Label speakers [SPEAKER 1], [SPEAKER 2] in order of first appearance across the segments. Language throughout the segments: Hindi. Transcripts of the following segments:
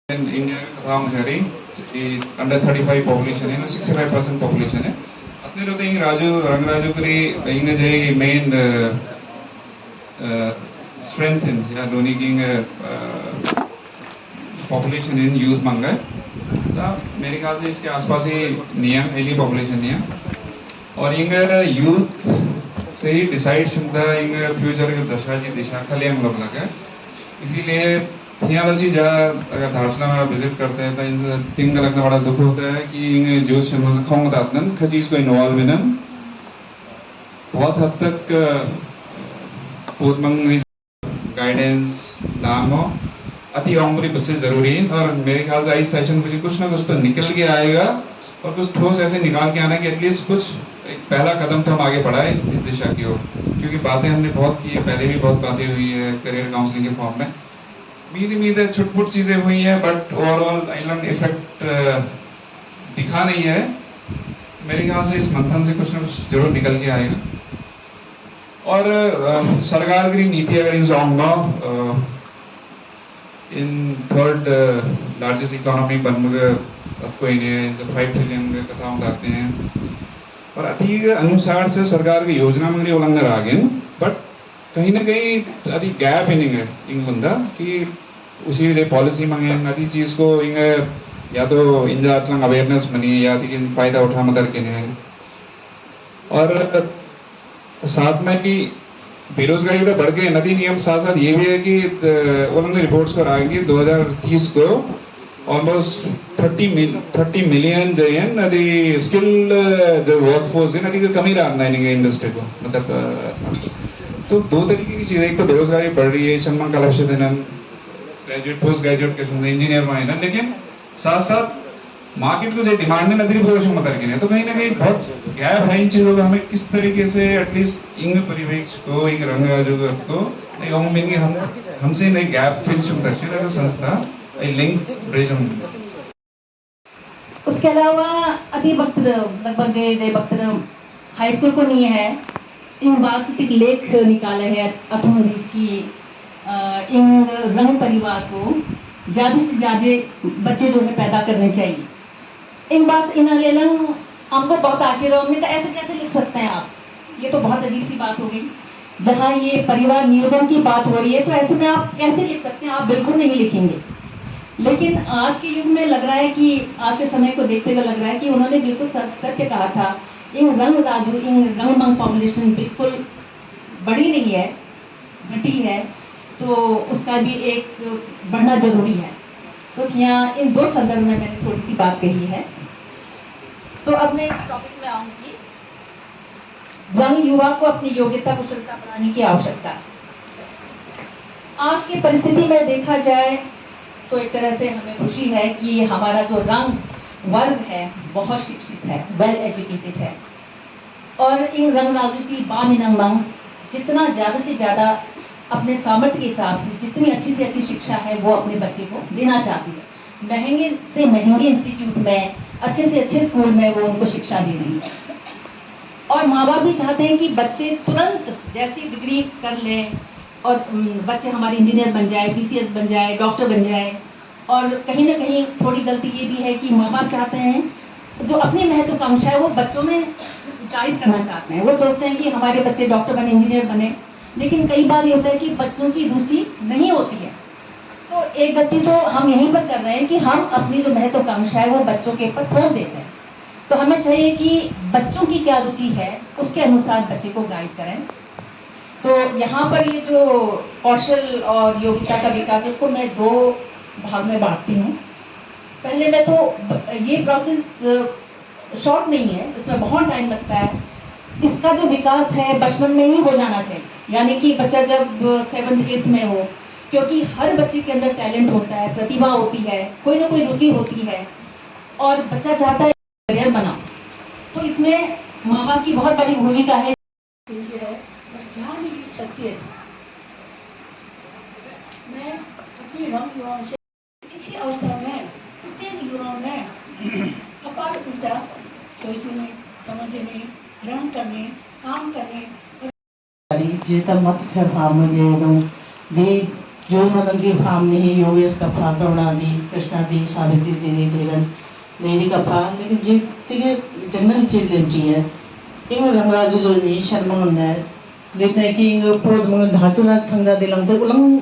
[SPEAKER 1] in India around Hari, under 35 population है, 65% population है. अपने लोग इंग राजू रंग राजू करी इंग जे main strength in या दोनी की इंग population in youth मांगा है. तो मेरे ख्याल से इसके आसपास ही नियम एली population नियम और इंग youth से ही decide शुद्धा इंग future के दशा जी दिशा खाली हम लोग लगा है. इसीलिए थियोलॉजी जा अगर धारसला में विजिट करते हैं तो इनसे तीन का लगना बड़ा दुख होता है कि इनके जो शब्द खाऊं दातन खचीज को इन्वॉल्व इन बहुत हद तक पूर्वमंग गाइडेंस नाम हो अति उम्र बच्चे जरूरी है और मेरे ख्याल से इस सेशन कुछ ना कुछ तो निकल के आएगा और कुछ ठोस ऐसे निकाल के आना कि एटलीस्ट कुछ एक पहला कदम तो हम आगे बढ़ाए इस दिशा की ओर क्योंकि बातें हमने बहुत की है पहले भी बहुत बातें हुई है करियर काउंसलिंग के फॉर्म में मीधे छुटपुट चीजें हुई हैं बट ओवरऑल आइलैंड इफेक्ट दिखा नहीं है. मेरे ख्याल से इस मंथन से कुछ ना कुछ जरूर निकल के आएगा और सरकार की नीति अगर इन जाऊंगा इन थर्ड लार्जेस्ट इकोनॉमी बनने कोई नहीं 5 ट्रिलियन के कथाओं आते हैं और अति अनुसार से सरकार की योजना में उल्लंघन आ गए बट कहीं ना कहीं अति गैप इनिंग है इंग बंदा कि उसी लिए पॉलिसी मांगे अति चीज को इंग या तो इन जातलंग अवेयरनेस बनी या कि फायदा उठा मदर के ने और साथ में कि बेरोजगारी तो बढ़ गई नदी नियम साथ साथ ये भी है कि उन्होंने रिपोर्ट्स कर आएंगे 2030 को ऑलमोस्ट 30 मिलियन जो है नदी स्किल जो वर्कफोर्स है नदी की कमी रहा है इंडस्ट्री को मतलब तो दो तरीके की चीजें एक तो बेरोजगारी बढ़ रही है चम्मा कलक्शन देना ग्रेजुएट पोस्ट ग्रेजुएट के सुनते इंजीनियर में ना लेकिन साथ साथ मार्केट को जो डिमांड है नदी प्रोडक्शन मदर की तो कहीं ना कहीं बहुत गैप है इन चीजों का हमें किस तरीके से एटलीस्ट इंग परिवेश को इंग रंग राजूगत को हम हमसे नई गैप फिल दक्षिण एज संस्था लिंक ब्रिज
[SPEAKER 2] उसके अलावा अति वक्त लगभग जय वक्त हाई स्कूल को नहीं है इन वास्तविक लेख निकाले है अथुम की इन रंग परिवार को ज़्यादा से ज़्यादा बच्चे जो है पैदा करने चाहिए. इन बात इन लेलंग हमको बहुत आश्चर्य हमने कहा ऐसे कैसे लिख सकते हैं आप ये तो बहुत अजीब सी बात हो गई. जहाँ ये परिवार नियोजन की बात हो रही है तो ऐसे में आप कैसे लिख सकते हैं आप बिल्कुल नहीं लिखेंगे. लेकिन आज के युग में लग रहा है कि आज के समय को देखते हुए लग रहा है कि उन्होंने बिल्कुल सत्य कहा था. इन रंग राजू इन रंगमंग पॉपुलेशन बिल्कुल बड़ी नहीं है घटी है तो उसका भी एक बढ़ना जरूरी है. तो यहाँ इन दो संदर्भ में मैंने थोड़ी सी बात कही है. तो अब मैं इस टॉपिक में आऊंगी. यंग युवा को अपनी योग्यता कुशलता बढ़ाने की आवश्यकता. आज की परिस्थिति में देखा जाए तो एक तरह से हमें खुशी है कि हमारा जो रंग वर्ग है बहुत शिक्षित है वेल एजुकेटेड है और इन रंग राजूची बामिनंग जितना ज़्यादा से ज़्यादा अपने सामर्थ्य के हिसाब से जितनी अच्छी से अच्छी शिक्षा है वो अपने बच्चे को देना चाहती है. महंगे से महंगे इंस्टीट्यूट में अच्छे से अच्छे स्कूल में वो उनको शिक्षा दे रही है और माँ बाप भी चाहते हैं कि बच्चे तुरंत जैसी डिग्री कर लें और बच्चे हमारे इंजीनियर बन जाए बीसीएस बन जाए डॉक्टर बन जाए. और कहीं ना कहीं थोड़ी गलती ये भी है कि माँ बाप चाहते हैं जो अपनी महत्वाकांक्षा है वो बच्चों में जाहिर करना चाहते हैं. वो सोचते हैं कि हमारे बच्चे डॉक्टर बने इंजीनियर बने लेकिन कई बार ये होता है कि बच्चों की रुचि नहीं होती है. तो एक गलती तो हम यहीं पर कर रहे हैं कि हम अपनी जो महत्वाकांक्षा है वो बच्चों के ऊपर थोप देते हैं. तो हमें चाहिए कि बच्चों की क्या रुचि है उसके अनुसार बच्चे को गाइड करें. तो यहाँ पर ये जो कौशल और योग्यता का विकास इसको मैं दो भाग में बांटती हूँ. पहले में तो ये प्रोसेस शॉर्ट नहीं है इसमें बहुत टाइम लगता है. इसका जो विकास है बचपन में ही हो जाना चाहिए यानी कि बच्चा जब 7th 8th में हो क्योंकि हर बच्चे के अंदर टैलेंट होता है प्रतिभा होती है कोई ना कोई रुचि होती है और बच्चा चाहता है करियर बनाओ. तो इसमें माँ बाप की बहुत बड़ी भूमिका है.
[SPEAKER 3] जहाँ मेरी सत्य है मैं अपने रंग युवाओं से इसी अवसर में प्रत्येक युवाओं में अपार ऊर्जा सोचने समझने ग्रहण करने काम करने
[SPEAKER 4] जे त मत खे फार्म जे जे जो मदन जी फार्म नहीं योगेश कपा करुणा दी कृष्णा दी सावित्री दी धीरन लेडी कपा लेकिन जी तिगे जंगल चीज लेम चाहिए इंग रंगराजु जो नहीं शर्मा ने लेते कि इंग पोद मंग धाचुला थंगा दिलंग ते उलंग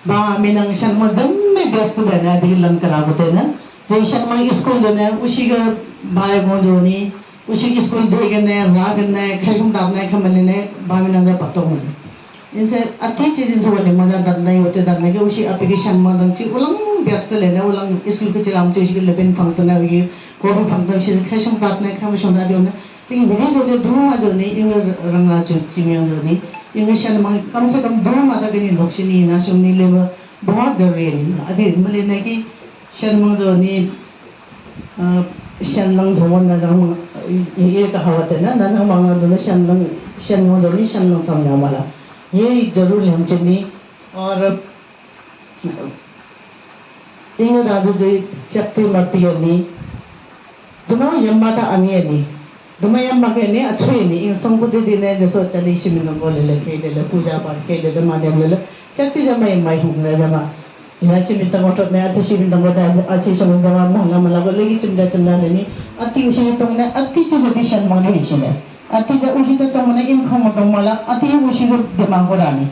[SPEAKER 4] बा मिनंग शर्मा जम्मे व्यस्त बना भी लन करा होते ना जो शर्मा स्कूल देने उसी का बारे में जो नहीं उसी स्कूल देगे ने राग ने खैम दाबने खमले ने बामिना का पत्तों में इनसे अच्छी चीज़ें जो वाले मजा दर्द होते दर्द के उसी एप्लीकेशन में दंची उलंग व्यस्त लेने उलंग स्कूल के चिराम तो इसके लेपिन फंक्शन है ये कोड फंक्शन उसी खैम दाबने खैम शोधा दियो ने लेकिन वही जो ने दूर जो नहीं इंग रंगला चिमियों जो नहीं इंग शर्मा कम से कम दूर माता के नहीं लक्ष्मी ना सुनने ले बहुत जरूरी है अभी मिले ने कि शर्मा जो नहीं शनलंग धोवन ना जहाँ ये कहावत है ना ना मांगा दोनों शनलंग शनमो जो नहीं शनलंग समझा वाला ये जरूर हम चन्नी और इंग राजू जो चक्ति मरती है नी दोनों यम्मा था अनी है नी दोनों यम्मा के ने अच्छे ही नी इन संकुति दिन है जैसे चली शिमिनों बोले ले पूजा पाठ के ले माध्यम ले चक्ति जमा यम्मा ही होंगे जमा यहाँ चिमिता मोटर ने आते शिमिता मोटर अच्छी समझ जमा महला महला को लेगी चिमटा लेनी अति उसी तो ने अति चीज़ अति शर्मा नहीं शिले अति जब उसी तो मैंने इन खमों का माला अति उसी को दिमाग को डाली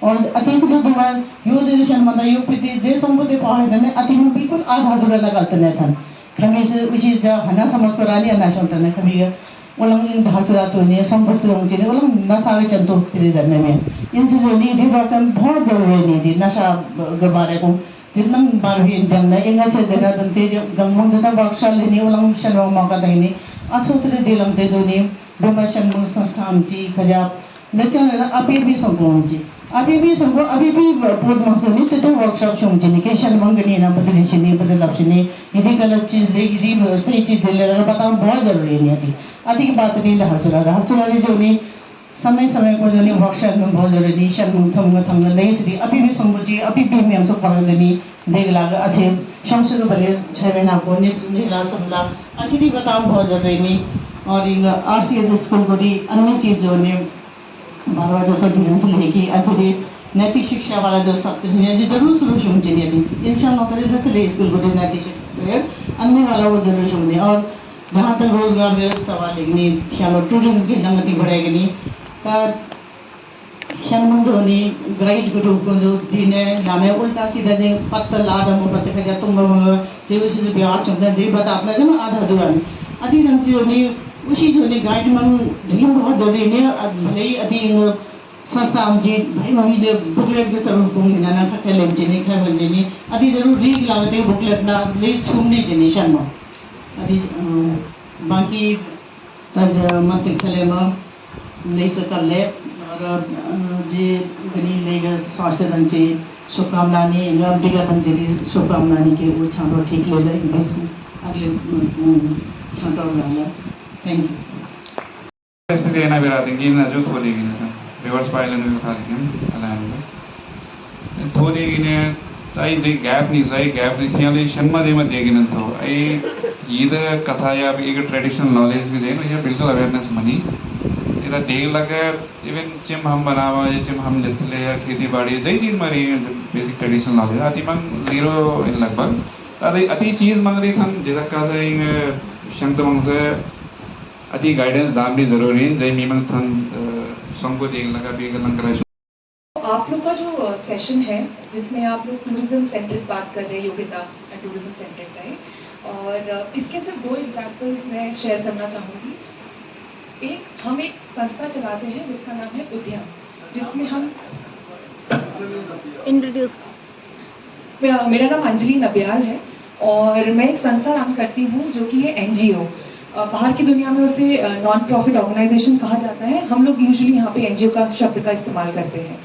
[SPEAKER 4] और अति से जो दिमाग युद्ध दिशा में था युद्ध पिटी जे संबंधित पहाड़ ने अति में बिल्कुल आधा अधूरा लगाते नहीं था कभी से उसी जो हना समझ कर आली अन्ना शोंता ने कभी उलंग इन धारचुरा तो नहीं संबंधित लोग चीज़ उलंग नशा के चंदो पिरी करने में इनसे जो नहीं दी रकम बहुत जरूरी नहीं थी नशा के बारे को जितना बार भी इंडियन ने इंगा से देखा तो तेज गंगों देता वर्कशॉप लेनी उलंग शर्मा मौका देनी अच्छा उतरे दिलंग ते जो नहीं डोमेशन में संस्थान जी खजा लेकिन ना अभी भी संगों जी अभी भी बहुत मौसमी तो वर्कशॉप शुरू जी के शर्मंगनी ना बदली चीनी बदल अपनी यदि गलत चीज़ ले यदि सही चीज़ ले लेना बताओ बहुत जरूरी नहीं आती आदि की बात नहीं हर जो नहीं समय को जो नहीं वर्कशॉप में बहुत जरूरी नहीं शर्म थम नहीं सी अभी भी संगोजी अभी भी मैं सब पढ़ देनी देख लागा अच्छे शमशेर भले 6 महीना को नीला समझा अच्छी भी बताओ बहुत जरूरी नहीं और इन RCS स्कूल को भी अन्य चीज़ जो ने बारवा जो सब धीरे से लेके अच्छी नैतिक शिक्षा वाला जो सब जो जरूर शुरू शुरू चाहिए थी इंशाल्लाह तरह से ले स्कूल को नैतिक शिक्षा अन्य वाला वो जरूर शुरू और जहाँ तक रोजगार के सवाल लेकिन ख्याल टूरिज्म की लंगती बढ़ेगी नहीं का शर्मन जो नहीं गाइड को जो दिन है नामे उल्टा सीधा जे पत्तल आधा मुँह पत्ते खजा तुम जे उसी बिहार चुनता जे बता अपना जब आधा अधूरा अति रंग जो नहीं उसी जो नहीं गाइड मन ढीम बहुत जरूरी नहीं भले ही अति संस्था हम जी भाई मम्मी ने बुकलेट के स्वरूप को मिलाना खा ले जनी खा बन जनी अति जरूर रीक लागते बुकलेट ना ले छूमनी जनी शर्मा अति बाकी तज मत खले में ले सकल ले और जे गनी ले स्वास्थ्य दंचे शुभकामना नहीं गंभीर दंचे शुभकामना नहीं के वो छांटो ठीक ले ले बीच में अगले छांटो वाला थैंक यू
[SPEAKER 1] ऐसे देना भी रात की ना जो थोड़ी की ना रिवर्स पाइलन में उठा लेंगे अलाइन थोड़ी की ने ताई जे गैप नहीं ख्याल शर्मा जे मत देगी ना तो ये कथा या एक ट्रेडिशनल नॉलेज की जे ये बिल्कुल अवेयरनेस मनी इधर देख लगा इवन चिम हम बनावा या चिम हम जितले या खेती बाड़ी जई चीज़ मारी बेसिक ट्रेडिशनल नॉलेज आती मंग 0 इन लगभग अति चीज़ मांग रही थन जैसा का से शंत मंग से अति गाइडेंस दाम भी जरूरी है जय मीमंग थन संको देख लगा भी गलन करे
[SPEAKER 5] आप लोग का जो सेशन है जिसमें आप लोग टूरिज्म सेंट्रिक बात कर रहे हैं योग्यता टूरिज्म सेंट्रिक है और इसके सिर्फ 2 एग्जाम्पल्स मैं शेयर करना चाहूँगी। हम एक संस्था चलाते हैं जिसका नाम है उद्यम, जिसमें हम
[SPEAKER 6] इंट्रोड्यूस
[SPEAKER 5] मेरा नाम अंजलि नबियाल है और मैं एक संस्था रन करती हूँ जो कि है NGO। बाहर की दुनिया में उसे नॉन प्रॉफिट ऑर्गेनाइजेशन कहा जाता है, हम लोग यूजुअली यहाँ पे NGO का शब्द का इस्तेमाल करते हैं।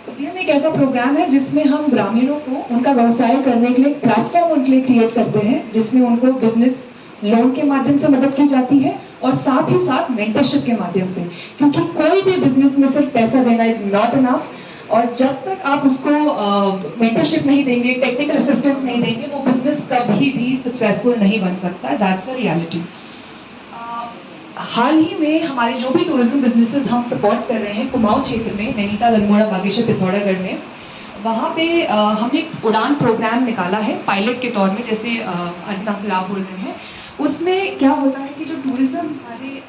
[SPEAKER 5] उद्यम एक ऐसा प्रोग्राम है जिसमें हम ग्रामीणों को उनका व्यवसाय करने के लिए प्लेटफॉर्म उनके लिए क्रिएट करते हैं, जिसमें उनको बिजनेस लोन के माध्यम से मदद की जाती है और साथ ही साथ मेंटरशिप के माध्यम से, क्योंकि कोई भी बिजनेस में सिर्फ पैसा देना इज नॉट इनफ और जब तक आप उसको मेंटरशिप नहीं देंगे, टेक्निकल असिस्टेंस नहीं देंगे, वो बिजनेस कभी भी सक्सेसफुल नहीं बन सकता। That's the reality. हाल ही में हमारे जो भी टूरिज्म बिजनेसेस हम सपोर्ट कर रहे हैं कुमाऊं क्षेत्र में, नैनीताल, अल्मोड़ा, बागेश्वर, पिथौरागढ़ में, वहाँ पे हमने एक उड़ान प्रोग्राम निकाला है पायलट के तौर में, जैसे अन्ना लाभ बोल रहे हैं। उसमें क्या होता है कि जो टूरिज्म हमारे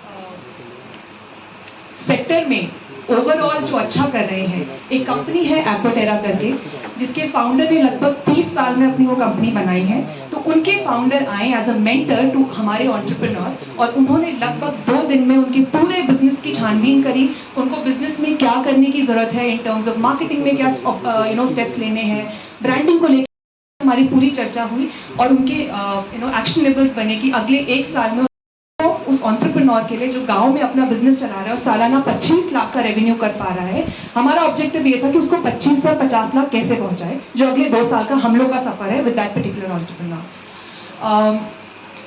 [SPEAKER 5] सेक्टर में ओवरऑल जो अच्छा कर रहे हैं, एक कंपनी है एक्वाटेरा करके, जिसके फाउंडर ने लगभग 30 साल में अपनी वो कंपनी बनाई है। तो उनके फाउंडर आए एज अ मेंटर टू हमारे एंटरप्रेन्योर, और उन्होंने लगभग 2 दिन में उनके पूरे बिजनेस की छानबीन करी, उनको बिजनेस में क्या करने की जरूरत है, इन टर्म्स ऑफ मार्केटिंग में क्या स्टेप्स लेने हैं, ब्रांडिंग को लेकर हमारी पूरी चर्चा हुई, और उनके एक्शनेबल्स बने कि अगले 1 साल में उस एंटरप्रेन्योर के लिए जो गांव में अपना बिजनेस चला रहा है और सालाना 25 लाख का रेवेन्यू कर पा रहा है, हमारा ऑब्जेक्टिव ये था कि उसको 25 से 50 लाख कैसे पहुंचाए, जो अगले 2 साल का हम लोग का सफर है विद दैट पर्टिकुलर एंटरप्रेन्योर।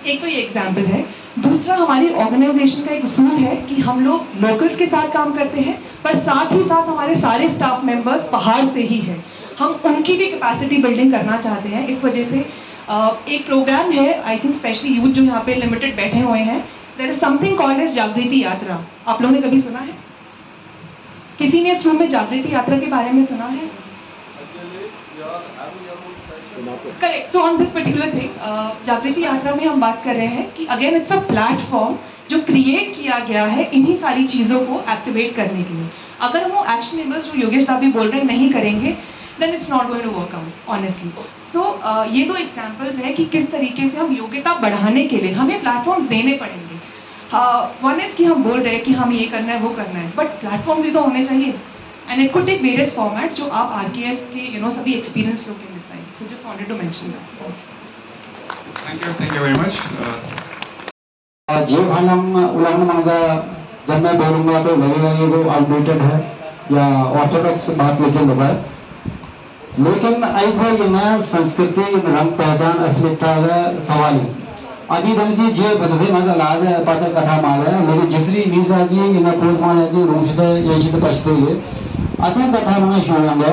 [SPEAKER 5] एक तो ये एग्जाम्पल है। दूसरा, हमारी ऑर्गेनाइजेशन का एक उसूल है कि हम लोग लोकल्स के साथ काम करते हैं, पर साथ ही साथ हमारे सारे स्टाफ मेंबर्स बाहर से ही हैं। हम उनकी भी कैपेसिटी बिल्डिंग करना चाहते हैं। इस वजह से एक प्रोग्राम है, आई थिंक स्पेशली यूथ जो यहाँ पे लिमिटेड बैठे हुए हैं, there is something called as Jagriti Yatra. आप लोगों ने कभी सुना है? किसी ने इस रूम में जागृति यात्रा के बारे में सुना है? Correct. So on this particular thing, जागृति यात्रा में हम बात कर रहे हैं कि अगेन इट्स अ प्लेटफॉर्म जो क्रिएट किया गया है इन्हीं सारी चीजों को एक्टिवेट करने के लिए। अगर हम वो एक्शनेबल्स जो योगेश दादी बोल रहे हैं नहीं करेंगे, then it's not going to work out honestly. So ये 2 एग्जांपल्स हैं कि किस तरीके से हम योग्यता बढ़ाने के लिए हमें प्लेटफॉर्म्स देने पड़ेंगे। वन इज कि हम बोल रहे हैं कि हम ये करना है वो करना है, बट प्लेटफॉर्म्स भी तो होने चाहिए, and it could take various formats जो आप आरकेएस के सभी एक्सपीरियंस लोग can decide. So just wanted to mention that.
[SPEAKER 1] Thank you very much.
[SPEAKER 6] जो हम उल्लंघन मांगा, जब मैं बोलूंगा तो लगेगा ये वो आउटडेटेड है या ऑर्थोडॉक्स बात लेके लोग है, लेकिन अगर संस्कृति रंग पहचान अस्मिता सवाल अभी जी जे बदसे माता लाद पाता कथा माला, लेकिन जिसरी मीसा जी इन पूर्व माला जी रूषित यशित पश्ते अति कथा में शुरुआंगो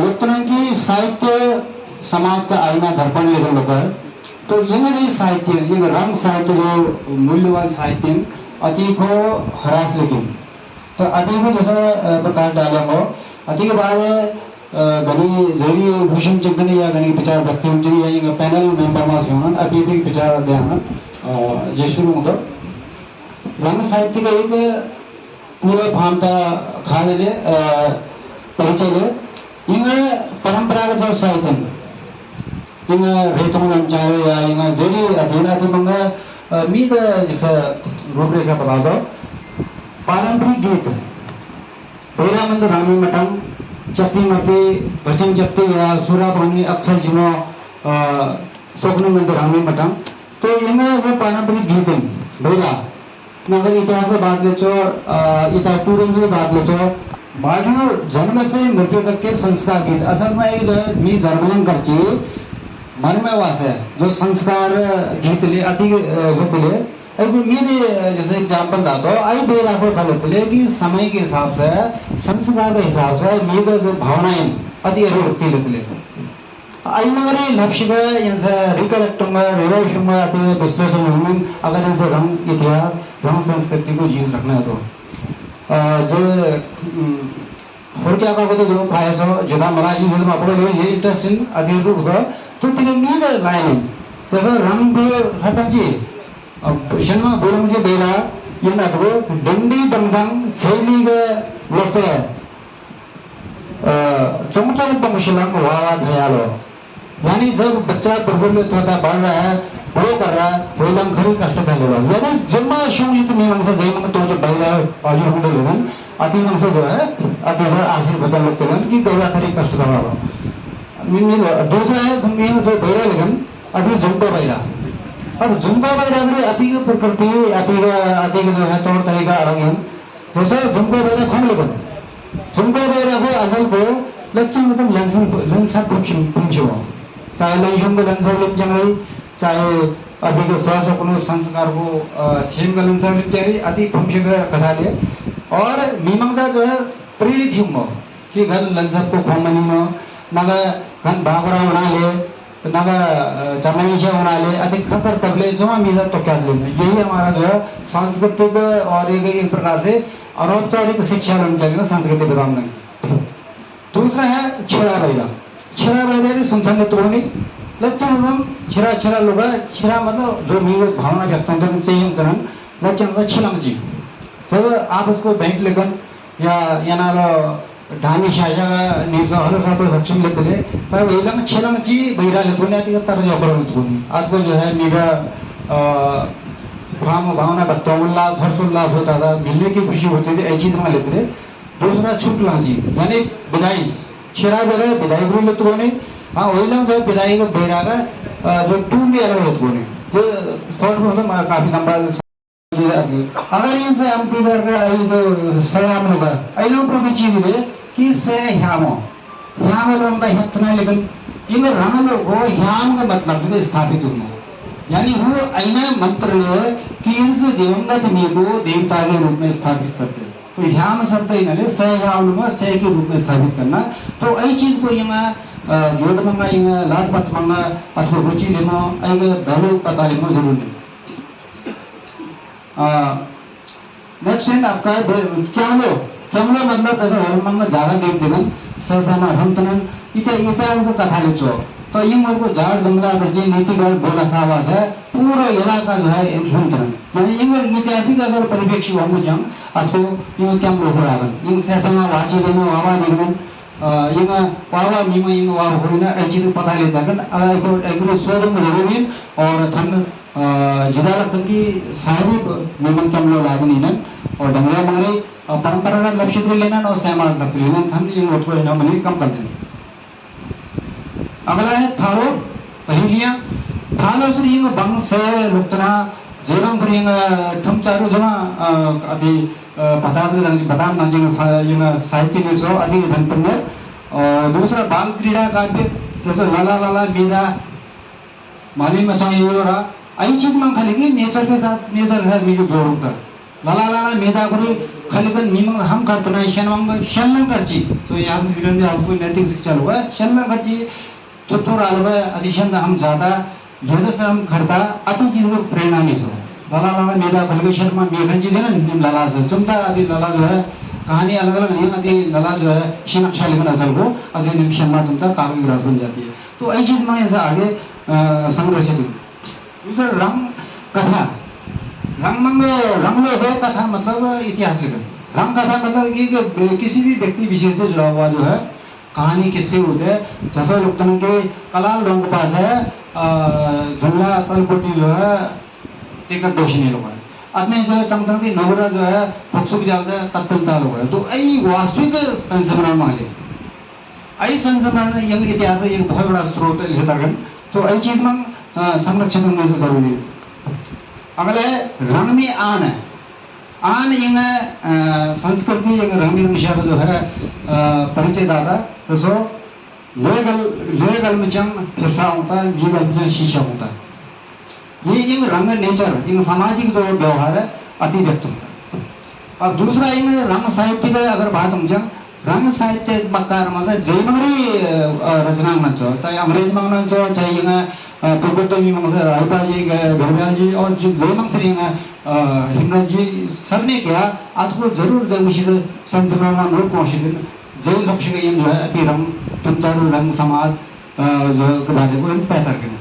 [SPEAKER 6] उत्तरण की साहित्य समाज का आईना दर्पण लेकर लोग है। तो ये साहित्य, ये रंग साहित्य जो मूल्यवान साहित्य अति को हरास, लेकिन तो अति को जैसा प्रकाश डालेंगे अति के बाद गनी जरी भूषण चिंतनी या गनी विचार व्यक्ति उनकी या ये पैनल मेंबर मास होना अभी भी विचार ध्यान जे शुरू होता रंग साहित्य का एक पूरे भामता खाने ले परिचय ले इन्हें परंपरागत जो साहित्य इन्हें रेतों में चाहे या इन्हें जरी अधीना थी मंगा मीद जैसे रूपरेखा बता दो पारंपरिक गीत बेरा मंद रामी मठम चप्पी मरती भजन चप्पी या सुरा पानी अक्सर जिनो सोकने मंदिर रामी मठम। तो इनमें वो पारंपरिक गीत हैं बेरा नगर इतिहास में बात ले चो इता टूरिज्म में बात ले चो बाजू जन्म से मृत्यु तक के संस्कार गीत असल में एक जो है मी जर्मन करची मन में वास है जो संस्कार गीत ले अति गीत ले मीने जैसे एग्जाम्पल दातो आई बेरा को फलते कि समय के हिसाब से संस्कार के हिसाब से मीद जो भावनाएं अति अभिव्यक्ति लेते आई मगरी लक्ष्य इनसे रिकलेक्ट में रिवाइव में अति विश्लेषण में अगर इनसे रंग इतिहास रंग संस्कृति को जीवित रखना है तो जो और क्या का तो जो खाए सो जुदा मलाजी जो आपको ले ये इंटरेस्टिंग अति रूप से तो तीन मीद लाइन जैसे रंग खत्म जी जन्म बोल मुझे बेरा ये ना तो डंडी दंगंग शैली के लचे चमचम पमुशलंग वावा धयालो, यानी जब बच्चा प्रफुल्लित होता बढ़ रहा है बड़े कर रहा है वही खरी कष्ट था लोग, यानी जन्म शुभ में अंश जैन तो जो बैरा बाजू हम लोगन अति अंश जो है अति से आशीर्वाद लेते हैं कि गौरा खरी कष्ट कर रहा है। दूसरा है घूमिए जो बैरा लेकिन अति जुम्पा बैरा, अब जुम्पा बैरा अगर अति की प्रकृति अति का जो है तौर तरीका अलग है। जैसे जुम्पा बैरा घूम लेकिन जुम्पा बैरा को असल को लक्षण मतलब लंसा पूछो चाहे लंसम को लंसा लिप जंगली चाहे अभी को स्वास्थ्य को संस्कार को थीम का लंसा लिप जंगली अति फंक्श का कथा ले और मीमांसा जो है प्रेरित हुआ कि घर लंसा को खोम मनी नो नगर घर बाबरा बना ले नगा चमनीचे उनाले अधिक खतर तबले जो मीजा तो क्या लेना, यही हमारा जो है सांस्कृतिक और एक प्रकार से अनौपचारिक शिक्षा रंग संस्कृति बदाम नहीं। दूसरा है छिरा बैला। छिरा बैला भी सुनसान तो नहीं लक्षण छिरा छिरा लोग छिरा मतलब जो मी भावना व्यक्त होते हैं चाहिए उतना लक्षण छिलंग जी। जब आप उसको बैंक लेकर या ना ढामी शाजा निसा हलो साथ लक्षण लेते थे तब इलम छिलंग जी बैरा लेते हैं आती तरह जो करो लेते हैं आज को जो है मेरा भावना व्यक्त उल्लास हर्षोल्लास होता था, मिलने की खुशी होती थी, ऐसी चीज में लेते थे। दूसरा छुटला जी यानी विदाई छिरा बेरा विदाई को लेते हैं। हाँ वही लोग जो विदाई को बेरा का जो टूम भी अलग होते हैं जो शॉर्ट मतलब काफी लंबा। अगर इनसे हम पीकर का तो सयाम लोग आई लोग को भी चीज है कि से ह्यामो लोग का हितना लेकिन इन रंग लोग को ह्याम का मतलब स्थापित होना यानी वो ऐना मंत्र है कि इस दिवंगत मी को देवता के रूप में स्थापित करते हैं। तो ह्याम शब्द इन्हें सह्याम सह के रूप में स्थापित करना। तो ऐसी चीज को यहाँ जोड़ मंगा यहाँ लात पत मंगा अथवा रुचि लेना ऐसे धलो पता लेना जरूर नहीं। नेक्स्ट है आपका क्या मतलब जैसे हरमंगा जागा देख लेगन सहसाना हमतनन इतना उनको कथा ले चो तो ये मेरे को झाड़ जंगला करजे नीतिगत बोला सावास है पूरा इलाका जो है हमतनन यानी इंगर ऐतिहासिक अगर परिप्रेक्ष्य हम जंग अथवा ये क्या लोग रागन ये सहसाना वाची लेना वावा निगमन ये वावा मीमा ये वावा होना ऐसी चीज पता लेता है अगर को एग्रो सोडम जरूरी और थन जिजाला तंकी शारीरिक मीमन क्या लोग रागन इनन और डंगरा मंगरे परंपरागत लक्ष्य लेना और समाज लक्ष्य लेना थन ये लोग को इन्हें मनी कम कर देना। अगला है थारो पहलिया थारो से ये बंग से लुकतना जेरम पर ये ठम चारू जमा अति बताम ना ये साहित्य ने सो अति धनपन्ने। और दूसरा बाल क्रीड़ा काव्य जैसे लाला लाला मीरा माली मचाई ये रहा ऐसी चीज में खाली कि नेचर के साथ मीजो जोड़ होता है। लाला लाला मेधा करी खाली कर मीमंग हम करते ना शल्लंग करची तो यहाँ से विरंदी आपको नैतिक शिक्षा होगा शल्लंग करची तो रालवा अधिशंद हम ज्यादा योद्धा से हम करता अति चीज को प्रेरणा नहीं सो लाला लाला मेधा खाली शर्मा मेघन जी देना निम लाला से चुमता अभी लाला जो है कहानी अलग अलग नहीं आती लाला जो है शिनक्षा लेकर असल को अजय निम शर्मा चुमता काव्य विराज बन जाती है। तो ऐसी चीज में ऐसा आगे संरक्षित दूसरा रंग कथा रंग लो कथा मतलब इतिहास लेकर रंग कथा मतलब ये किसी भी व्यक्ति विशेष से जुड़ा हुआ जो है कहानी किससे होते हैं जैसे लोकतन के कलाल रंग के पास है झुमला तलपोटी जो है एक दोषी लोग है अपने जो है तंग तंग नगरा जो है फुकसुक जाल से कत्तलता लोग है। तो ऐ वास्तविक संस्मरण माले ऐ संस्मरण यंग इतिहास एक बहुत बड़ा स्रोत है। तो ऐ चीज में संरक्षण करने से जरूरी है। अगला है रंग में आन है आन यंग संस्कृति यंग रंग विषय जो है परिचय दाता तो सो लेगल में जंग फिरसा होता है लीगल में शीशा होता है। ये यंग रंग नेचर यंग सामाजिक जो व्यवहार है अति व्यक्त होता है। और दूसरा यंग रंग साहित्य का अगर बात हम जंग रंग साहित्य बकार मतलब जयमंगरी रचना मंचो चाहे अंग्रेज मंगो चाहे यंग प्रबुद्धमी मंगो रायपा जी गढ़वाल जी और जयमंग श्री हिमराज जी सबने किया आपको जरूर उसी से संस्मरण में पहुंचे जय लक्ष्य का जो है अभी रंग तुमचारू रंग समाज जो के बारे को पैदा करें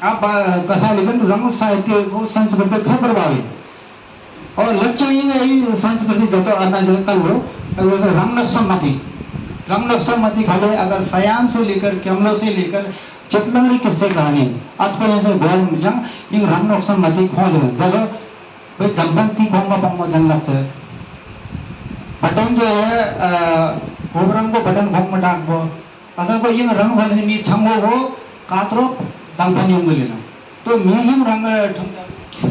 [SPEAKER 6] आप कथा लेकिन रंग साहित्य को संस्कृति खबर प्रभावित और लक्ष्य ये संस्कृति जो तो आना जो कल हो रंग नक्शल मती खाले अगर सयाम से लेकर कैमलो से लेकर चितलंगरी किस्से कहानी आपको ऐसे गोल जंग इन रंग नक्शल मती खोज जैसे भाई जंबंती खोंगा पंगो जन लक्ष्य बटन जो है कोबरंग को बटन खोंग में डाक बो असल को ये रंग वाले मी छंगो को कातरो दंगनी उंगली लेना तो मी ही रंग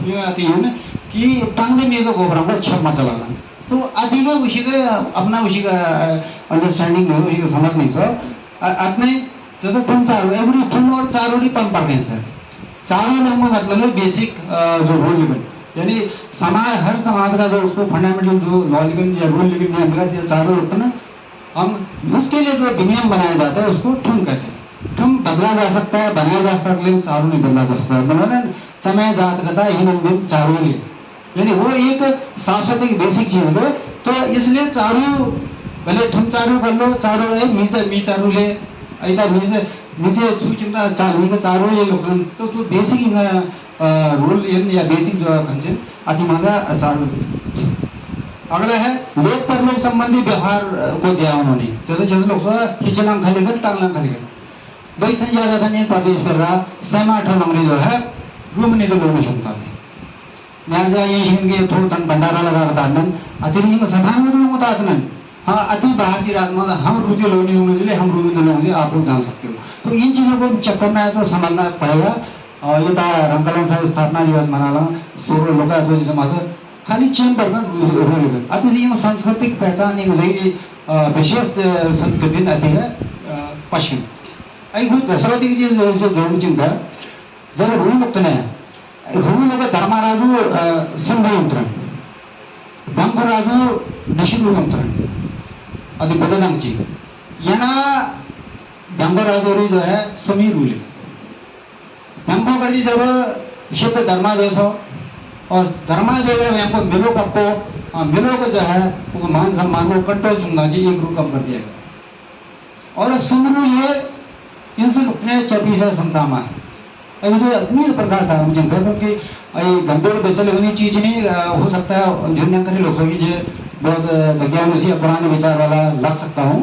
[SPEAKER 6] ये आती है ना कि टांगे मी को कोबरंग को छप्पा चलाना तो अधिक उसी का अपना उसी का अंडरस्टैंडिंग नहीं उसी का समझ नहीं सो अपने जैसे तुम चारों एवरी तुम और चारों ही पंप पड़ गए सर चारों लोगों का मतलब बेसिक जो रूल लिगन यानी समाज हर समाज का जो उसको फंडामेंटल जो लॉ लिगन या रूल लिगन या मिला चारों होता ना हम उसके लिए जो विनियम बनाया जाता है उसको ठुन कहते हैं। हम बदला जा सकता है, बनाया जा सकता है, लेकिन चारू नहीं बदला जा सकता। उन्होंने समय जात कथा हीन चारू ले, यानी वो एक सांस्कृतिक बेसिक चीज है। तो इसलिए चारू भले तुम चारू कर लो, चारू है मी चारू ले ऐसा नीचे छुचिंदा चारू का चारू ले लोग, तो जो बेसिक रूल या बेसिक जो कंसेप्ट अति मजा चारू। अगला है लोक परलोक संबंधी व्यवहार को दिया उन्होंने, जैसे जैसे लोग खिचलांग खाली कर टांगलांग खाली कर भाई थन ज्यादा था नहीं प्रदेश कर रहा सहमा अठा नंबरी जो है रूम नहीं तो लोग नहीं सुनता है न्याजा ये हिंगे थोड़ा तन भंडारा लगा करता नन अतिरिक्त सधान में होता है। हाँ अति बाहर की रात में हम रूपये लोग नहीं होंगे, इसलिए हम रूम में लोग आप लोग जान सकते हो। तो इन चीज़ों को चेक करना है तो समझना पड़ेगा। और ये था रंगकलन साहब स्थापना दिवस मनाला सोरो लोग जैसे मात्र खाली चेंबर में रोल अति सांस्कृतिक पहचान एक जही विशेष संस्कृति अति है पश्चिम आई खुद दसरथी की जो जोड़ चिंता जब रूल मुक्त ने रूल लोग धर्माराजू संघ यंत्रण गंगराजू नशिरू यंत्रण अति बदलांची याना गंगराजोरी जो है समी रूल गंगो कर जी जब शब्द धर्मादेश हो और धर्मादेश हमको मिलो कपको मिलो को जो है वो मान सम्मान को कंट्रोल चुनना जी एक ग्रुप कम कर दिया गया और सुमरू ये इनसे लुकने चपी से समझामा है अभी जो अग्नि प्रकार का मुझे क्योंकि गंभीर बेसल होनी चीज नहीं हो सकता है झुन्या करी लोग सभी जो बहुत विज्ञान या पुराने विचार वाला लग सकता हूँ,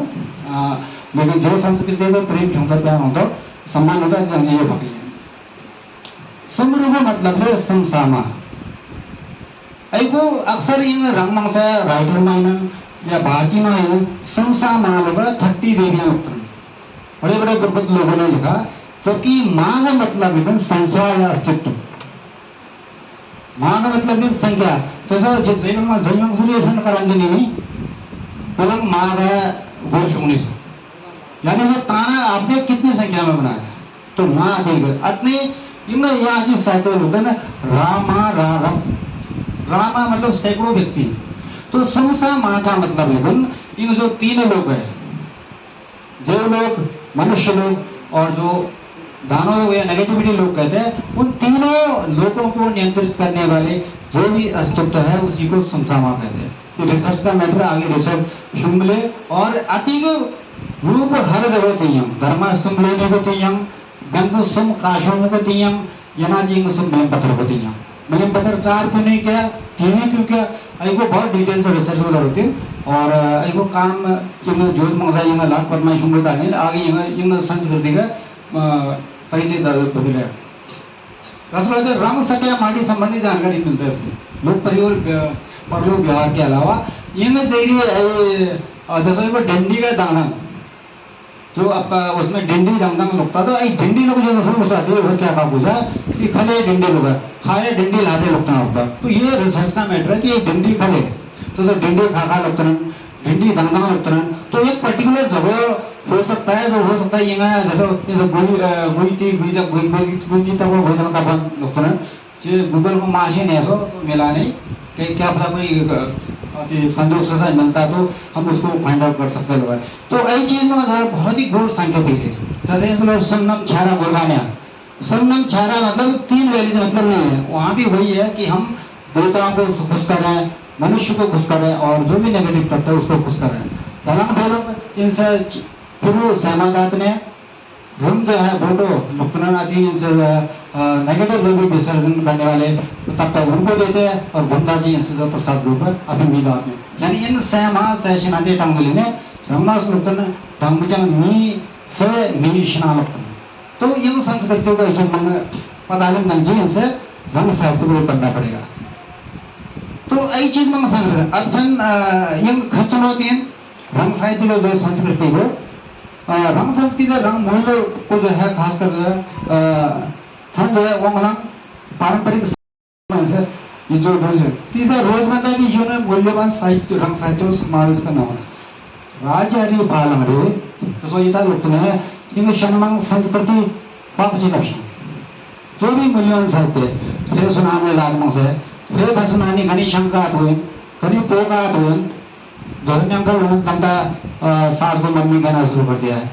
[SPEAKER 6] लेकिन जो संस्कृति को प्रेम क्षमता प्यार होता सम्मान होता है ये बाकी समरू का मतलब है समसामा को अक्सर इन रंगमंग से राइटर माइनन या भारतीय माइनन समसामा लोग 30 देवियां लगता बड़े बड़े गुरबत लोगों ने लिखा, जबकि माँ का मतलब है संख्या या अस्तित्व। माँ का मतलब है संख्या, जैसा जैन से कराएंगे नहीं पलंग माँ का गोश होने से, यानी वो ताना आपने कितनी संख्या में बनाया तो माँ ठीक है अतने इनमें यहाँ चीज साहित्य होता है ना रामा राम रामा मतलब सैकड़ों व्यक्ति, तो समसा माँ का मतलब लेकिन इन जो 3 लोग है देवलोक मनुष्य लोग और जो दानव या नेगेटिविटी लोग कहते हैं उन तीनों लोगों को नियंत्रित करने वाले जो भी अस्तित्व है उसी को समसामा कहते हैं। तो रिसर्च का मैटर आगे रिसर्च शुंगले और अति रूप हर जगह तीयम धर्मा सुम लेने को तीयम गंगु सुम काशों को तीयम यनाजिंग सुम मिलम पत्थर को तीयम मिलम पत्थर 4 क्यों नहीं किया 3 क्यों किया को बहुत डिटेल से रिसर्च की जरूरत है और को काम इन जोत मंगसा इन लाख परमा शुंगता नहीं आगे इन संस्कृति का परिचय बदले कसरत रंग सत्या माटी संबंधी जानकारी मिलता है इससे लोक परिवार परलोक व्यवहार के अलावा इन जरिए जैसे वो डंडी का दाना जो आपका उसमें डिंडी दंगदंग लगता तो एक डिंडी लोग जो शुरू आते हैं क्या कहा पूछा कि खले डिंडी लोग खाए डिंडी लाते लगता होता तो ये रिसर्च का मैटर है कि डिंडी खले तो डिंडी खा लगता डिंडी दंगदंग लगता तो एक पर्टिकुलर जगह हो सकता है जो हो सकता है ये जैसे गुई तक वो भोजन का बंद लगता जो गूगल को माशी नहीं ऐसा तो मिला नहीं कि क्या पता कोई संजोग से मिलता तो हम उसको फाइंड आउट कर सकते हैं। तो ऐसी चीज में बहुत ही गूढ़ सांकेतिक है जैसे संगम छारा बोलगानिया संगम छारा मतलब 3 वैली से मतलब नहीं है, वहाँ भी वही है कि हम देवताओं को खुश कर रहे हैं मनुष्य को खुश कर रहे हैं और जो भी नेगेटिव तत्व है उसको खुश कर रहे हैं। धर्म ढोलक इनसे गुरु सहमादात ने धर्म जो है बोटो मुक्तन आदि इनसे नेगेटिव जो भी विसर्जन करने वाले तत्व उनको देते हैं और गुंदा जी इनसे जो प्रसाद रूप है अभिमीदात में यानी इन सहमा सहशनाते टंगली ने ब्रह्मास मुक्तन टंगजंग मी से मीशना मुक्तन तो इन संस्कृतियों को इस मन पता नहीं जी इनसे रंग साहित्य को करना पड़ेगा। तो ऐसी चीज में संस्कृत अर्थन यंग खर्चन होती है रंग साहित्य का जो संस्कृति को रंग संस्कृति रंग मूल्य को जो है खासकर जो है थन जो है वो मतलब पारंपरिक से ये जो तीसरा रोजमर्रा की जीवन में मूल्यवान साहित्य रंग साहित्य समावेश करना होना राज्य हरि पालन रे तो सोचता लोग ने इन शनमंग संस्कृति पापची लक्षण जो भी मूल्यवान साहित्य फिर सुनाने लागमों से फिर था सुनानी घनी शंकात हुए घनी पोकात हुए जहन्यंकर उन्होंने तंता सास को मम्मी कहना शुरू कर दिया है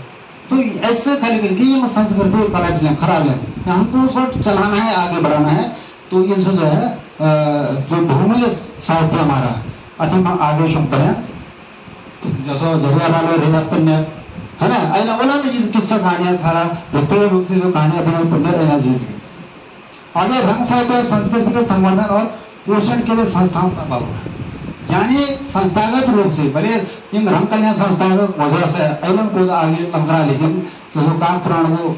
[SPEAKER 6] तो ऐसे खाली करके ये संस्कृति खराब है, खराब है, हमको उसको चलाना है, आगे बढ़ाना है। तो इनसे जो है जो बहुमूल्य साहित्य हमारा अति आगे शुभ है, जैसा जलियांवाला रेदापन्य है ना, ऐना वाला चीज किस्सा कहानियां सारा व्यक्तिगत रूप से जो कहानियां अपने पुण्य रहना चीज आगे रंग साहित्य और संस्कृति के संवर्धन और पोषण के लिए संस्थाओं का अभाव है। यानी संस्थागत रूप से भले इन रंग कल्याण संस्थागत वजह से ऐलम को आगे लग रहा, लेकिन जो काक पुराण को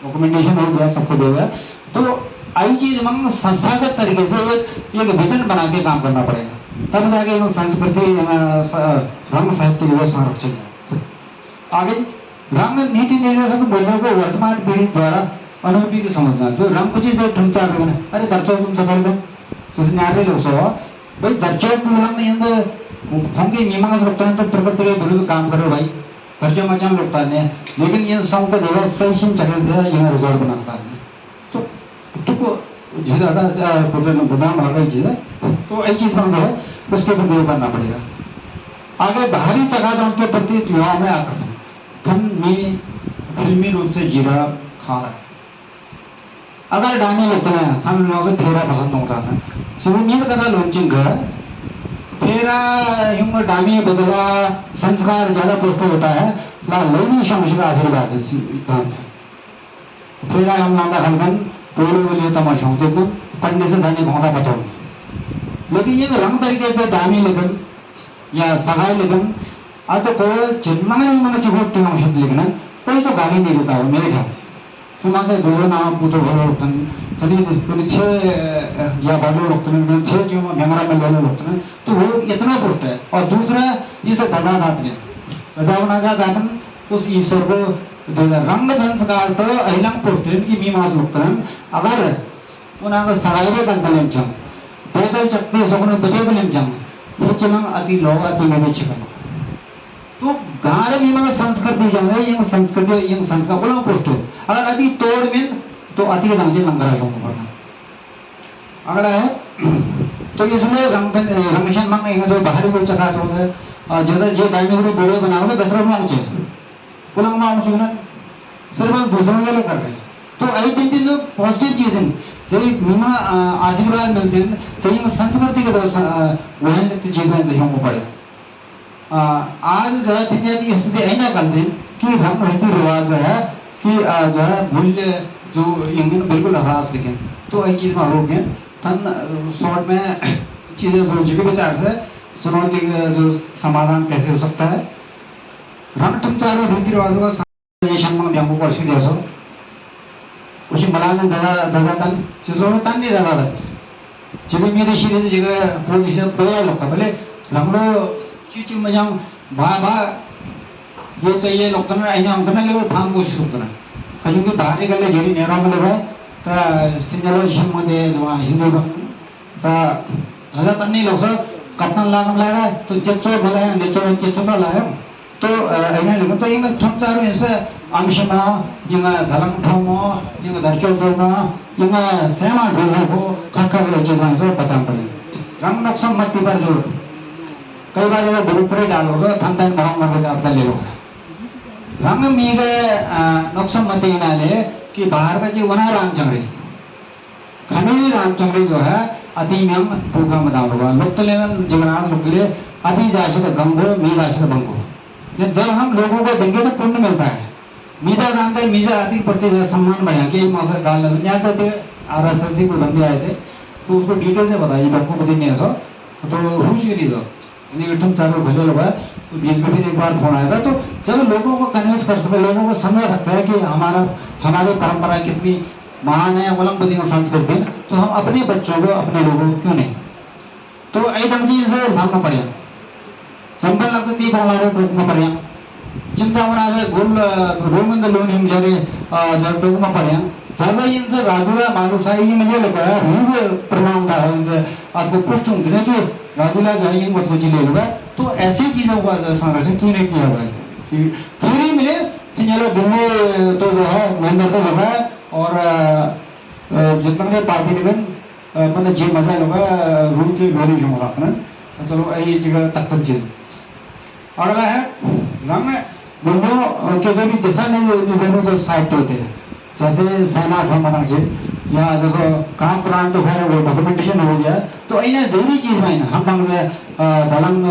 [SPEAKER 6] डॉक्यूमेंटेशन हो गया, सबको दे गया, तो आई चीज हम संस्थागत तरीके से एक विजन बना के काम करना पड़ेगा, तब जाके संस्कृति रंग साहित्य जो संरक्षण है। आगे रंग नीति निर्देशक बोलने को वर्तमान पीढ़ी द्वारा अनुभवी की समझना, जो रंग कुछ जो ढंग चार लोग अरे दर्शो तुम सफल में न्याय लोग सो भाई दर्शो तुम होंगे मीमांस लोग तो प्रकृति के विरुद्ध काम करो भाई, दर्शो मचाम लोग ने, लेकिन ये सब को देखा सही चक्कर से यहाँ रिजॉर्ट बनाता है, तो ज्यादा बदनाम हो गई चीज है, तो ऐसी चीज जो है उसके ऊपर देव करना पड़ेगा। आगे बाहरी चकाचौंध के प्रति युवाओं में आकर्षण, धन में फिल्मी रूप से जीरा खा रहा है, अगर डामी लगते हैं हम लोगों से फेरा पसंद होता है, सुनिए कदा लॉन्चिंग है फेरा यूं डामी बदला संस्कार ज्यादा पुष्ट होता है, ला लेनी शमश का आशीर्वाद है सिद्धांत से फेरा हम नाम हलगन टोले बोलिए तमाशा होते तो पंडे से जाने भोंगा बताओ, लेकिन ये रंग तरीके से डामी लगन या सगाई लगन आ तो को जितना नहीं मैंने चुगोटी अंश लिखना कोई तो गाली नहीं देता हो मेरे ख्याल से, समाज दो नाम पुतो भलो लोगन सनी कोई छह या बालो लोगन छह जो मेमोरा में ले लोगन, तो वो इतना पुष्ट है। और दूसरा इसे दजादात ने दजावना जा दातन उस ईश्वर को रंग संस्कार तो अहिलंग पुष्ट है कि मीमांस लोगन अगर उन्हें अगर सगाई बन चलें चम बेहतर चक्के सगुन बजे लें चम ये चलंग अति लोग अति मेरे छिपन, तो गार मीमांस संस्कृति जाने ये संस्कृति ये संस्कार बोला पुष्ट हो, अगर अति तोड़ में तो अति रंगे लंगरा शोक पड़ना अगला है। तो इसलिए रंगशन मंग एक जो बाहरी को चका चौथ है ज्यादा जे टाइम में वीडियो बनाओगे दसरा में आऊँचे पुनः में आऊँचे ना सिर्फ दूसरों के लिए कर रहे हैं, तो आई तीन जो पॉजिटिव चीज है सही मीमा आशीर्वाद मिलते हैं, सही संस्कृति के वह चीज में सही को पड़े। आज जो है स्थिति ऐना कर दें कि रंग रीति रिवाज जो है कि जो है मूल्य जो इंजन बिल्कुल हरास लिखें, तो यही चीज में रोके तन शॉर्ट में चीजें सोच के विचार से चुनौती जो समाधान कैसे हो सकता है। रंग तुम चारों रीति रिवाजों का को वर्षी देशो उसी मलाने दजा तन चीजों में तन नहीं दजा था जब मेरे शरीर जगह पोजिशन पोया लोग का भले रंगलो चीज में जाऊं बा ये चाहिए लोग तो ना ऐना हम तो ना लोग फार्म कोशिश करते हैं कहीं के बाहर निकले जेरी नेरा में लोग है तो सिंगल शिम में दे जो हिंदू लोग तो हज़ार तन्नी लोग सब कप्तान लागम लगा तो जच्चो भला है नेचो जच्चो तो लाया तो ऐना लेकिन तो ये थोड़ा चारों ऐसे आमिषमा ये धलंग थोमो ये दर्शो जोमा ये सेमा ढोलो को काका के चीज़ों से बचान पड़े रंग नक्शा मत की बार जोर कई बार ये बुरुपरे डालो तो थंतन भाव में बचा अपना ले लो रंग मीगे नक्शा मत ही ना ले कि बाहर में जो वना रामचंद्री खनीली रामचंद्री जो है अति में पूगा मदान होगा लोग तो लेना जगन्नाथ लोग ले अति जाशुद गंगो मीरा जाशुद बंगो, जब हम लोगों को देंगे तो पुण्य मिलता है। मीजा जानते हैं मीजा अति प्रति सम्मान बढ़िया कि मौसम गाल यहाँ थे RSS को बंदे आए थे तो उसको डिटेल से बताइए आपको पता नहीं ऐसा तो हुश के लिए तुम चारों भले लोग है तो बीच में फिर एक बार फोन आया था, तो जब लोगों को कन्विंस कर सकते लोगों को समझा सकता है कि हमारी परंपरा कितनी महान है अवलंबी संस्कृति, तो हम अपने बच्चों को अपने लोगों को क्यों नहीं, तो ऐसा चीज सामना पड़े चंपल लगता दीप हमारे टोकमा पड़े चिंता होना है गोल लोन हम जरे जब टोकमा पड़े जब इनसे राजुला मानुसाई में ये लगा रूल प्रमाण था इनसे आपको पुष्ट होंगे कि राजुला जाइए मत बची ले लूँगा, तो ऐसी चीज़ों का संरक्षण क्यों नहीं किया हुआ है कि पूरी मिले चलो दिल्ली तो जो है मेहनत से लगा और जितना भी पार्टी निकल मतलब जी मजा लगा रूल की गोली जो होगा अपना चलो यही जगह तक चीज। अगला है रंग दोनों के भी दिशा निर्देश जो साहित्य होते हैं, जैसे सेना ठमना जे या जैसे काम पुराण तो खैर वो डॉक्यूमेंटेशन हो गया, तो इन्हें जरूरी चीज में हम दलंग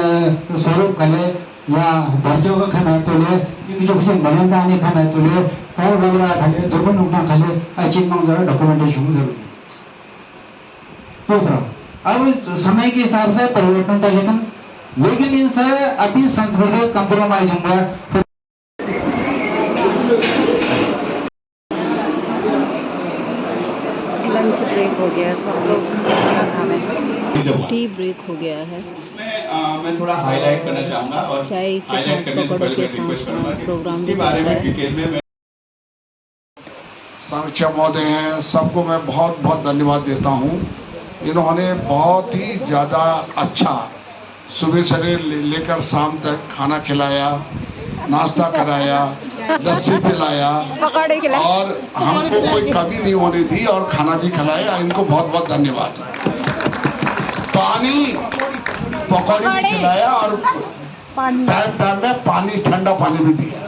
[SPEAKER 6] स्वरूप खले या दर्जों का खाना तो ले कि जो कुछ बनेंदा नहीं खाना तो ले और वगैरह खले दुर्बल उठना खले आई चीज में जरा डॉक्यूमेंटेशन जरूरी। दूसरा, अब समय के हिसाब से परिवर्तन था, लेकिन इनसे अभी संस्कृति कंप्रोमाइज हुआ।
[SPEAKER 7] लंच ब्रेक हो गया, सब लोग खाना खा रहे हैं, टी ब्रेक हो गया है।
[SPEAKER 8] उसमें मैं थोड़ा हाईलाइट करना चाहूंगा और
[SPEAKER 7] चाय के
[SPEAKER 8] हाईलाइट करने से पहले मैं रिक्वेस्ट करूंगा कि
[SPEAKER 7] प्रोग्राम
[SPEAKER 8] इसके बारे में डिटेल में मैं
[SPEAKER 9] सांख्य महोदय हैं, सबको मैं बहुत बहुत धन्यवाद देता हूँ। इन्होंने बहुत ही ज़्यादा अच्छा सुबह से लेकर शाम तक खाना खिलाया, नाश्ता कराया, लस्सी पिलाया और हमको कोई कमी नहीं होने दी और खाना भी खिलाया। इनको बहुत बहुत धन्यवाद। पानी पकौड़ी भी खिलाया और टाइम टाइम में पानी, ठंडा पानी भी दिया।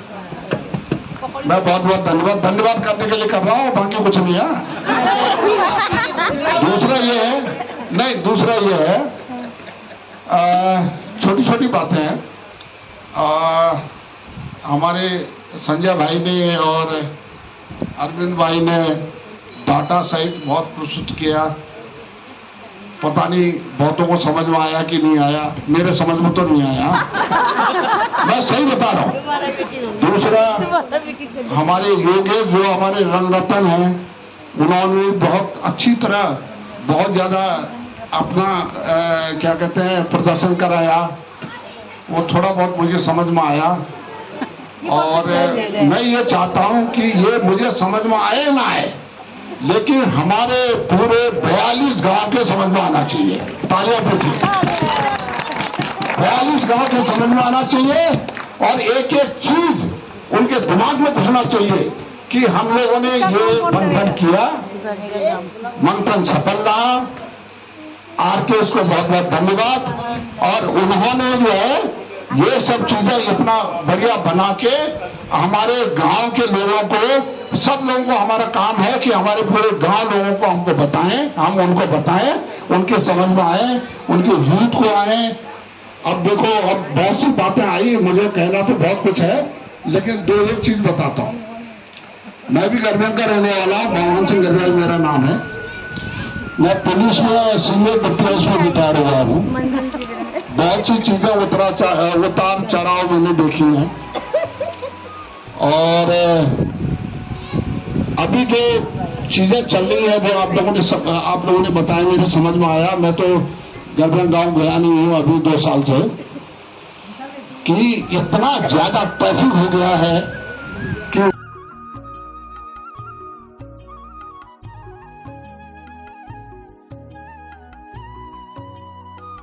[SPEAKER 9] मैं बहुत बहुत धन्यवाद करने के लिए कर रहा हूँ, बाकी कुछ नहीं है। दूसरा ये है छोटी छोटी बातें हैं। हमारे संजय भाई ने और अरविंद भाई ने डाटा सहित बहुत प्रस्तुत किया। पता नहीं बहुतों को समझ में आया कि नहीं आया, मेरे समझ में तो नहीं आया, मैं सही बता रहा हूँ। दूसरा, हमारे योगेश जो हमारे रंगरत्न हैं, उन्होंने बहुत अच्छी तरह बहुत ज़्यादा अपना क्या कहते हैं प्रदर्शन कराया। वो थोड़ा बहुत मुझे समझ में आया और मैं ये चाहता हूँ कि ये मुझे समझ में आए ना आए, लेकिन हमारे पूरे 42 गांव के समझ में आना चाहिए। तालियां पीटिए। 42 गांव के समझ में आना चाहिए और एक एक चीज उनके दिमाग में घुसना चाहिए कि हम लोगों ने ये मंथन किया, मंथन सफल रहा। आरकेएस को बहुत बहुत धन्यवाद। और उन्होंने जो है ये सब चीजें इतना बढ़िया बना के हमारे गांव के लोगों को, सब लोगों को हमारा काम है कि हमारे पूरे गांव लोगों को हमको बताएं, हम उनको बताएं, उनके समझ में आए, उनके यूथ को आए। अब देखो, अब बहुत सी बातें आई, मुझे कहना तो बहुत कुछ है, लेकिन दो एक चीज बताता हूँ। मैं भी गरबिया का रहने वाला, मोहन सिंह गरबिया मेरा नाम है। मैं पुलिस में सीनियर डिप्टी में रिटायर हुआ हूँ। बहुत सी चीजें उतार चढ़ाव मैंने देखी हैं और अभी जो चीजें चल रही है वो आप लोगों ने बताया, मेरे समझ में आया। मैं तो गरबिया गांव गया नहीं हूँ अभी 2 साल से, कि इतना ज्यादा ट्रैफिक हो गया है